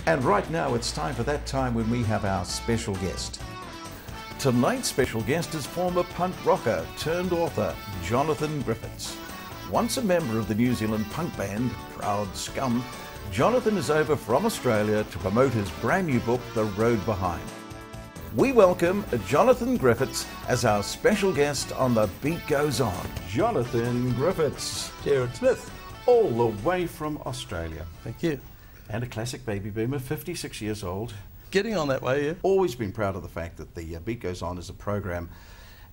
And right now it's time for that time when we have our special guest. Tonight's special guest is former punk rocker turned author Jonathan Griffiths. Once a member of the New Zealand punk band Proud Scum, Jonathan is over from Australia to promote his brand new book, The Road Behind. We welcome Jonathan Griffiths as our special guest on The Beat Goes On. Jonathan Griffiths. Gerard Smith. All the way from Australia. Thank you. And a classic baby boomer, 56 years old. Getting on that way, yeah. Always been proud of the fact that The Beat Goes On is a program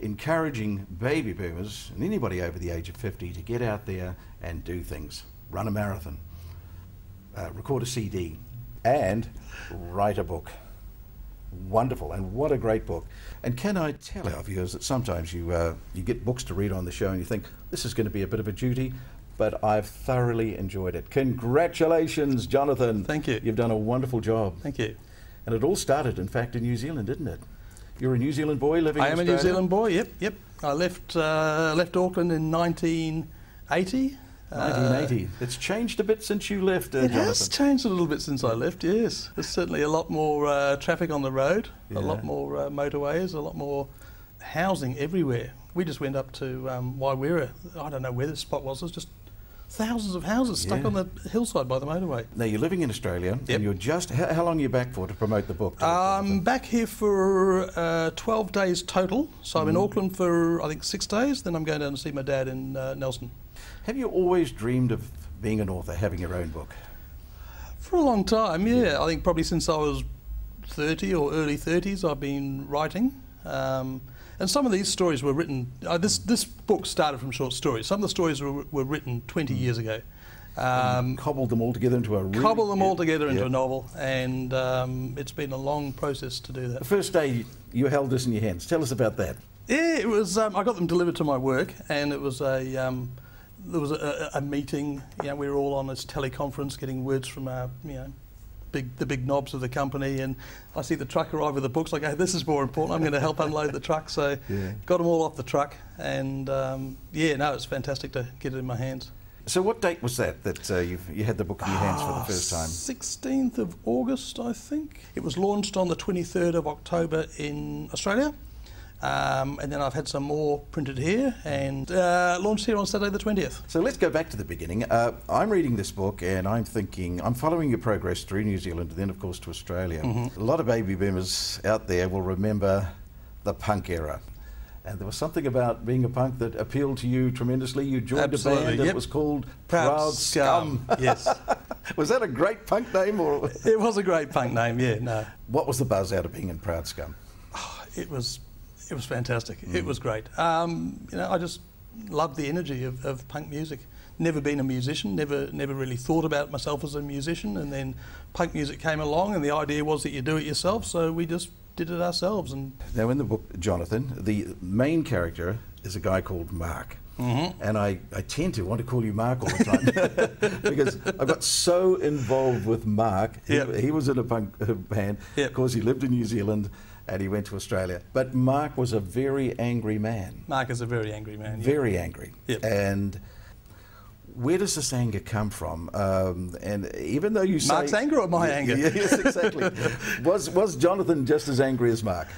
encouraging baby boomers and anybody over the age of 50 to get out there and do things. Run a marathon, record a CD, and write a book. Wonderful, and what a great book. And can I tell our viewers that sometimes you get books to read on the show and you think, this is going to be a bit of a duty, but I've thoroughly enjoyed it. Congratulations, Jonathan. Thank you. You've done a wonderful job. Thank you. And it all started, in fact, in New Zealand, didn't it? You're a New Zealand boy living in Australia? I am a New Zealand boy, yep. I left Auckland in 1980. 1980. It's changed a bit since you left, It Jonathan. has changed a little bit since I left, yes. There's certainly a lot more traffic on the road, Yeah. a lot more motorways, a lot more housing everywhere. We just went up to Waiwera. I don't know where this spot was. There's just thousands of houses stuck Yeah. on the hillside by the motorway. Now, you're living in Australia, Yep. and you're just... How long are you back for to promote the book? I'm back here for 12 days total. So I'm in Auckland for, I think, 6 days. Then I'm going down to see my dad in Nelson. Have you always dreamed of being an author, having your own book? For a long time, yeah. I think probably since I was 30 or early 30s, I've been writing. And some of these stories were written... this book started from short stories. Some of the stories were written 20 years ago. Cobbled them all together into a... All together into a novel, and it's been a long process to do that. The first day you held this in your hands. Tell us about that. Yeah, it was. I got them delivered to my work, and it was there was a meeting. You know, we were all on this teleconference, getting words from our, the big knobs of the company, and I see the truck arrive with the books. I go, this is more important. I'm going to help unload the truck. So got them all off the truck, and it's fantastic to get it in my hands. So what date was that you had the book in your hands for the first time? 16th of August, I think. It was launched on the 23rd of October in Australia. And then I've had some more printed here and launched here on Saturday the 20th. So let's go back to the beginning. I'm reading this book and I'm thinking, I'm following your progress through New Zealand and then of course to Australia. A lot of baby boomers out there will remember the punk era. And there was something about being a punk that appealed to you tremendously. You joined a band that was called Proud Scum. Yes. Was that a great punk name? Or? It was a great punk name, yeah, no. What was the buzz out of being in Proud Scum? Oh, it was fantastic. It was great. I just loved the energy of punk music. Never been a musician, never really thought about myself as a musician, and then punk music came along and the idea was that you do it yourself, so we just did it ourselves. And now in the book, Jonathan, the main character is a guy called Mark. And I tend to want to call you Mark all the time because I got so involved with Mark. He was in a punk band. Of course, he lived in New Zealand and he went to Australia. But Mark was a very angry man. Mark is a very angry man. Very angry. And where does this anger come from? And even though you say... Mark's anger or my anger? Yes, exactly. Was Jonathan just as angry as Mark?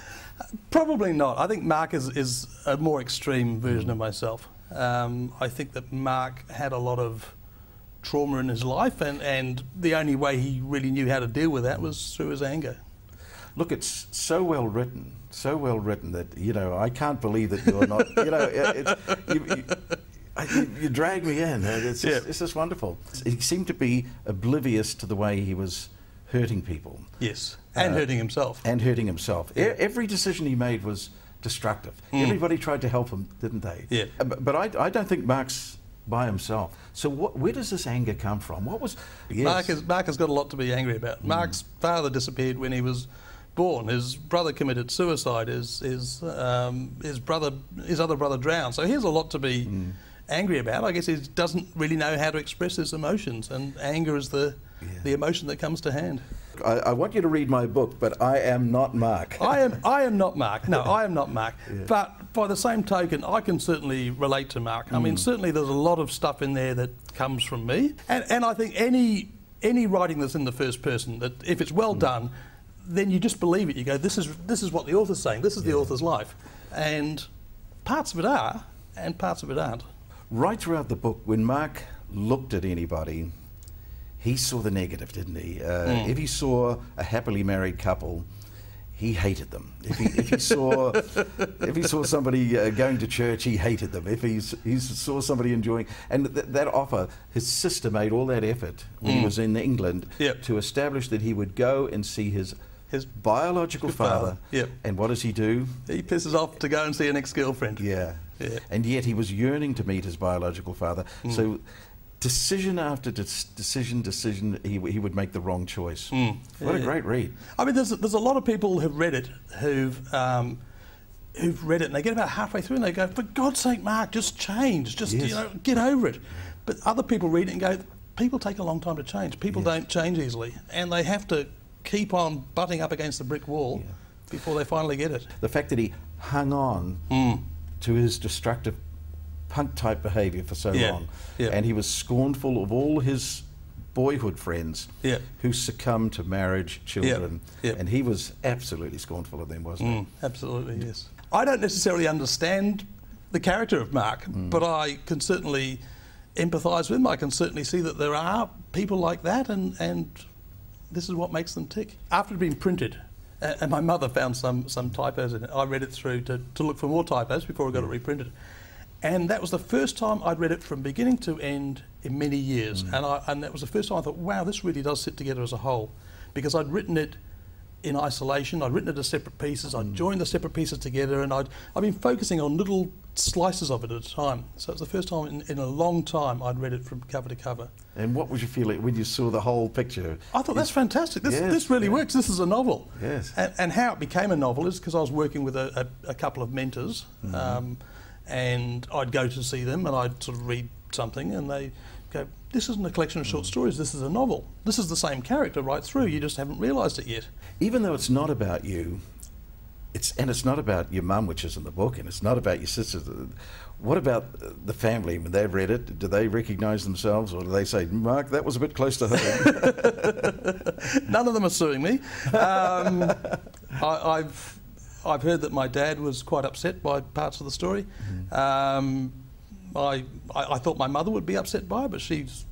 Probably not. I think Mark is a more extreme version of myself. I think that Mark had a lot of trauma in his life, and the only way he really knew how to deal with that was through his anger. Look, it's so well written that, I can't believe that you're not, you drag me in. It's just wonderful. He seemed to be oblivious to the way he was hurting people. Yes, and hurting himself. And hurting himself. Every decision he made was destructive. Everybody tried to help him, didn't they? Yeah. But I don't think Mark's by himself. So where does this anger come from? What was... Mark has got a lot to be angry about. Mark's father disappeared when he was born. His brother committed suicide. His other brother drowned. So he has a lot to be angry about. I guess he doesn't really know how to express his emotions, and anger is the emotion that comes to hand. I want you to read my book, but I am not Mark. I am not Mark. No, I am not Mark. But by the same token, I can certainly relate to Mark. I mean, certainly there's a lot of stuff in there that comes from me. And I think any any writing that's in the first person, that if it's well done, then you just believe it. You go, this is what the author's saying. This is the author's life, and parts of it are, and parts of it aren't. Right throughout the book, when Mark looked at anybody, he saw the negative, didn't he? If he saw a happily married couple, he hated them. If he saw somebody going to church, he hated them. If he saw somebody enjoying, and that offer, his sister made all that effort when he was in England to establish that he would go and see his biological father. And what does he do? He pisses off to go and see an ex-girlfriend. Yeah. And yet he was yearning to meet his biological father. So decision after decision, he would make the wrong choice. What a great read. I mean, there's a lot of people who've read it who've read it and they get about halfway through and they go, for God's sake, Mark, just change, just you know, get over it. But other people read it and go, people take a long time to change. People don't change easily, and they have to keep on butting up against the brick wall before they finally get it. The fact that he hung on to his destructive punk-type behaviour for so long, and he was scornful of all his boyhood friends who succumbed to marriage, children, and he was absolutely scornful of them, wasn't he? Absolutely, yes. I don't necessarily understand the character of Mark, but I can certainly empathise with him. I can certainly see that there are people like that, and this is what makes them tick. After it had been printed, and my mother found some typos in it, I read it through to look for more typos before I got it reprinted. And that was the first time I'd read it from beginning to end in many years. And that was the first time I thought, wow, this really does sit together as a whole. Because I'd written it in isolation, I'd written it as separate pieces, I'd joined the separate pieces together, and I'd been focusing on little slices of it at a time. So it was the first time in a long time I'd read it from cover to cover. And what was your feeling when you saw the whole picture? I thought, that's fantastic. This really works. This is a novel. Yes. And how it became a novel is because I was working with a couple of mentors, and I'd go to see them and I'd sort of read something and they go, this isn't a collection of short stories, this is a novel. This is the same character right through, you just haven't realised it yet. Even though it's not about you, it's not about your mum, which is in the book, and it's not about your sisters. What about the family? When they've read it, do they recognise themselves, or do they say, Mark, that was a bit close to home? None of them are suing me. I've heard that my dad was quite upset by parts of the story. I thought my mother would be upset by it, but she's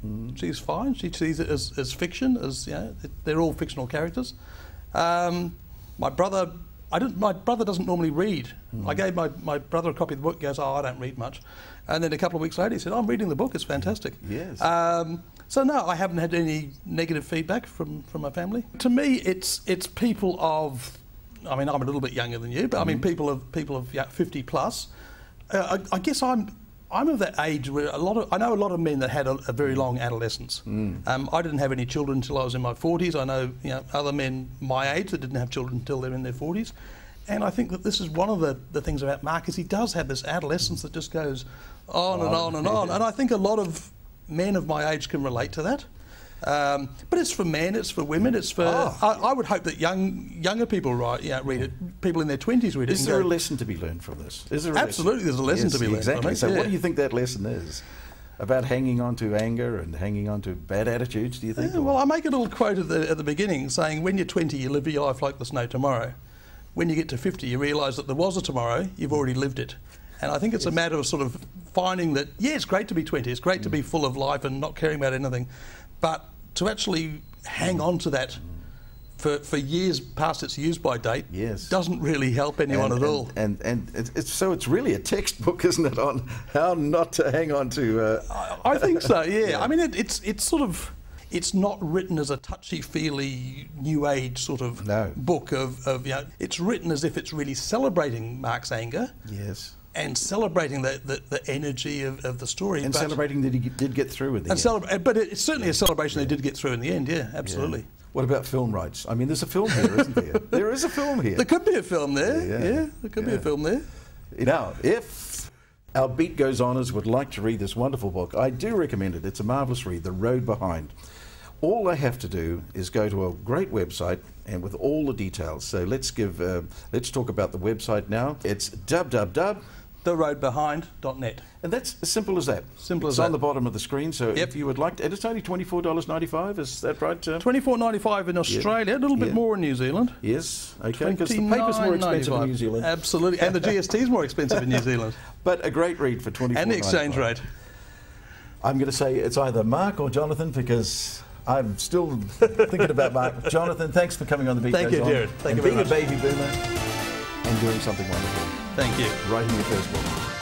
fine. She sees it as fiction, as you know, they're all fictional characters. My brother doesn't normally read. I gave my brother a copy of the book. He goes, oh, I don't read much. And then a couple of weeks later he said, I'm reading the book, it's fantastic. Yes. So no, I haven't had any negative feedback from my family. To me, it's people of, I mean, I'm a little bit younger than you, but I mean people of 50 plus. I guess I'm of that age where I know a lot of men that had a very long adolescence. I didn't have any children until I was in my 40s. I know, other men my age that didn't have children until they're in their 40s. And I think that this is one of the things about Mark, is he does have this adolescence that just goes on and on and on. And I think a lot of men of my age can relate to that. But it's for men, it's for women, it's for... I would hope that younger people read it, people in their 20s read it. Is there a lesson to be learned from this? Is there absolutely, there's a lesson to be learned from it. So what do you think that lesson is? About hanging on to anger and hanging on to bad attitudes, do you think? Well, I make a little quote at the beginning saying, when you're 20, you live your life like there's no tomorrow. When you get to 50, you realise that there was a tomorrow, you've already lived it. And I think it's a matter of sort of finding that, it's great to be 20, it's great to be full of life and not caring about anything, but to actually hang on to that for years past its use-by date doesn't really help anyone at all. And it's really a textbook, isn't it, on how not to hang on to... I think so, yeah. I mean, it's sort of... It's not written as a touchy-feely, new age sort of book of it's written as if it's really celebrating Mark's anger. Yes. And celebrating the energy of the story. And celebrating that he did get through in the end. But it's certainly a celebration that he did get through in the end, absolutely. Yeah. What about film rights? I mean, there's a film here, isn't there? There is a film here. There could be a film there, there could be a film there. Now, if our Beat Goes Honors would like to read this wonderful book, I do recommend it. It's a marvellous read, The Road Behind. All they have to do is go to a great website and with all the details. So let's talk about the website now. It's www.beatgoeson.com. theroadbehind.net. And that's as simple as that. Simple it's as on that. the bottom of the screen, so Yep. if you would like to, and it's only $24.95, is that right? $24.95 in Australia, a little bit more in New Zealand. Yes, okay, because the paper's more expensive in New Zealand. Absolutely, and the GST is more expensive in New Zealand. But a great read for $24.95. And the exchange rate. I'm going to say it's either Mark or Jonathan, because I'm still thinking about Mark. Jonathan, thanks for coming on The Beat Thank Goes you, On. Gerard. Thank you and very being a baby boomer and doing something wonderful. Thank you. Writing your first book.